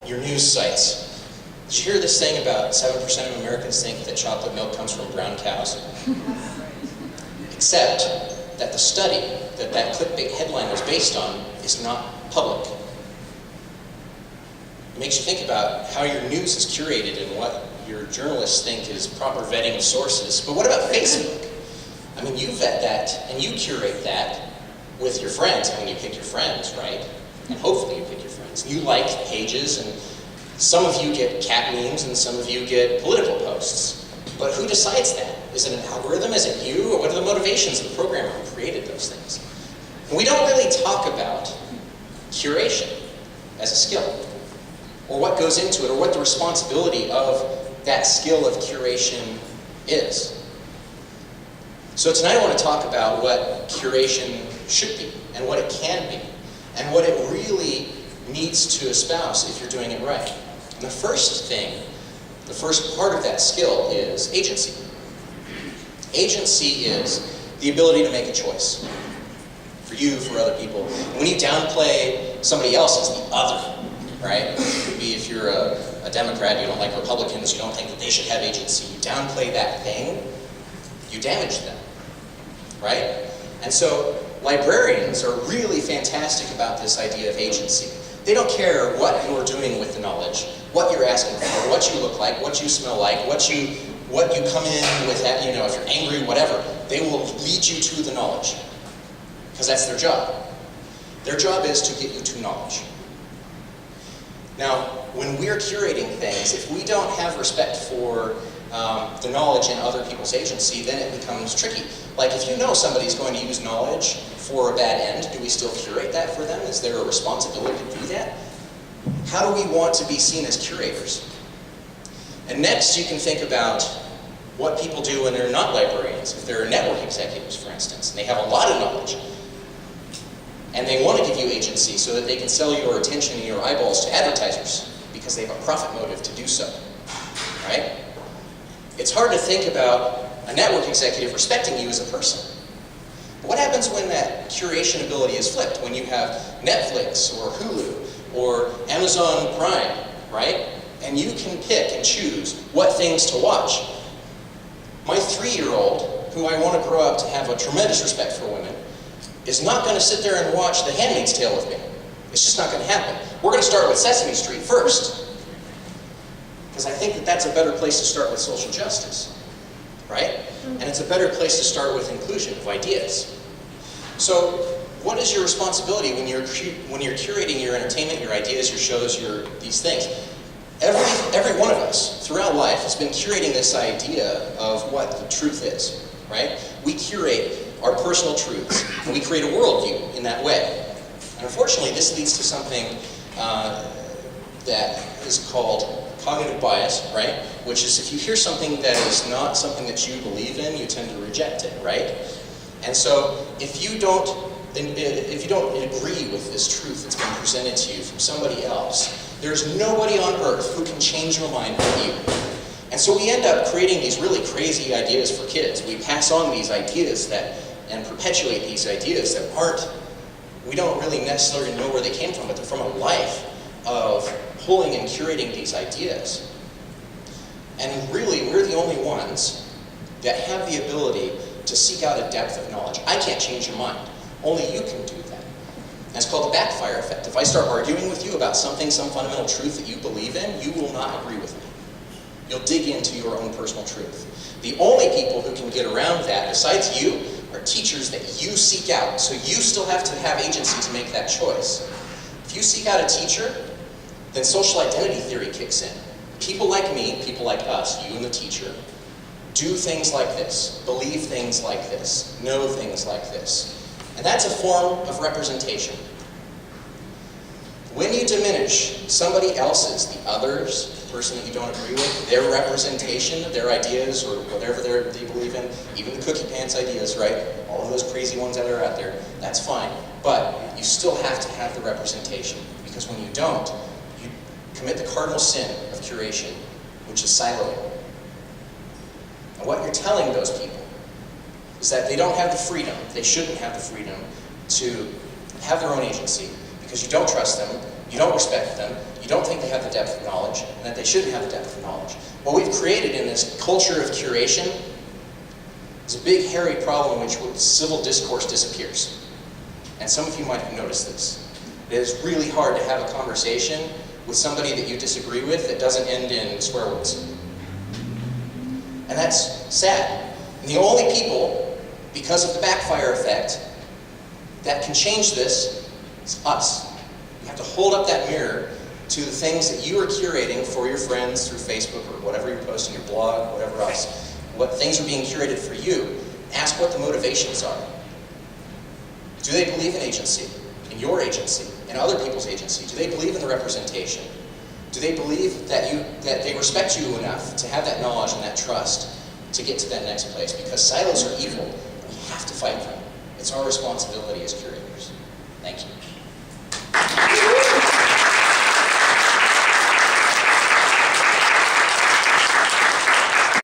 your news sites. Did you hear this thing about 7% of Americans think that chocolate milk comes from brown cows? Except that the study that that clickbait headline was based on is not public. It makes you think about how your news is curated and what your journalists think is proper vetting of sources. But what about Facebook? I mean, you vet that and you curate that with your friends. I mean, you pick your friends, right? And hopefully you pick your friends. You like pages, and some of you get cat memes and some of you get political posts. But who decides that? Is it an algorithm? Is it you? Or what are the motivations of the programmer who created those things? And we don't really talk about curation as a skill, or what goes into it, or what the responsibility of that skill of curation is. So tonight I want to talk about what curation should be, and what it can be, and what it really needs to espouse if you're doing it right. And the first thing, the first part of that skill is agency. Agency is the ability to make a choice. For you, for other people. And when you downplay somebody else as the other, right? It could be if you're a Democrat, you don't like Republicans, you don't think that they should have agency. You downplay that thing, you damage them, right? And so librarians are really fantastic about this idea of agency. They don't care what you're doing with the knowledge, what you're asking for, what you look like, what you smell like, what you come in with, that, you know, if you're angry, whatever. They will lead you to the knowledge, because that's their job. Their job is to get you to knowledge. Now, when we're curating things, if we don't have respect for the knowledge and other people's agency, then it becomes tricky. Like if you know somebody's going to use knowledge for a bad end, do we still curate that for them? Is there a responsibility to do that? How do we want to be seen as curators? And next you can think about what people do when they're not librarians. If they're network executives, for instance, and they have a lot of knowledge, and they want to give you agency so that they can sell your attention and your eyeballs to advertisers because they have a profit motive to do so, right? It's hard to think about a network executive respecting you as a person. But what happens when that curation ability is flipped? When you have Netflix or Hulu or Amazon Prime, right? And you can pick and choose what things to watch. My 3-year-old, who I want to grow up to have a tremendous respect for women, is not going to sit there and watch The Handmaid's Tale with me. It's just not going to happen. We're going to start with Sesame Street first. Because I think that that's a better place to start with social justice, right? And it's a better place to start with inclusion of ideas. So what is your responsibility when you're curating your entertainment, your ideas, your shows, these things? Every one of us throughout life has been curating this idea of what the truth is, right? We curate our personal truths, and we create a worldview in that way. And unfortunately, this leads to something that is called cognitive bias, right? Which is if you hear something that is not something that you believe in, you tend to reject it, right? And so if you don't agree with this truth that's been presented to you from somebody else, there's nobody on earth who can change your mind but you. And so we end up creating these really crazy ideas for kids. We pass on these ideas and perpetuate these ideas that we don't really necessarily know where they came from, but they're from a life of pulling and curating these ideas. And really, we're the only ones that have the ability to seek out a depth of knowledge. I can't change your mind. Only you can do that. And it's called the backfire effect. If I start arguing with you about something, some fundamental truth that you believe in, you will not agree with me. You'll dig into your own personal truth. The only people who can get around that, besides you, are teachers that you seek out. So you still have to have agency to make that choice. If you seek out a teacher, then social identity theory kicks in. People like me, people like us, you and the teacher, do things like this, believe things like this, know things like this. And that's a form of representation. When you diminish somebody else's, the others, the person that you don't agree with, their representation, their ideas, or whatever they believe in, even the cookie pants ideas, right? All of those crazy ones that are out there, that's fine. But you still have to have the representation, because when you don't, you commit the cardinal sin of curation, which is siloing. And what you're telling those people is that they don't have the freedom, they shouldn't have the freedom to have their own agency, because you don't trust them, you don't respect them, you don't think they have the depth of knowledge, and that they shouldn't have the depth of knowledge. What we've created in this culture of curation is a big, hairy problem in which civil discourse disappears. And some of you might have noticed this. It is really hard to have a conversation with somebody that you disagree with that doesn't end in swear words. And that's sad. And the only people, because of the backfire effect, that can change this is us. You have to hold up that mirror to the things that you are curating for your friends through Facebook or whatever you're posting, your blog, whatever else. What things are being curated for you. Ask what the motivations are. Do they believe in agency, in your agency, in other people's agency? Do they believe in the representation? Do they believe that they respect you enough to have that knowledge and that trust to get to that next place? Because silos are evil, and we have to fight them. It's our responsibility as curators. Thank you.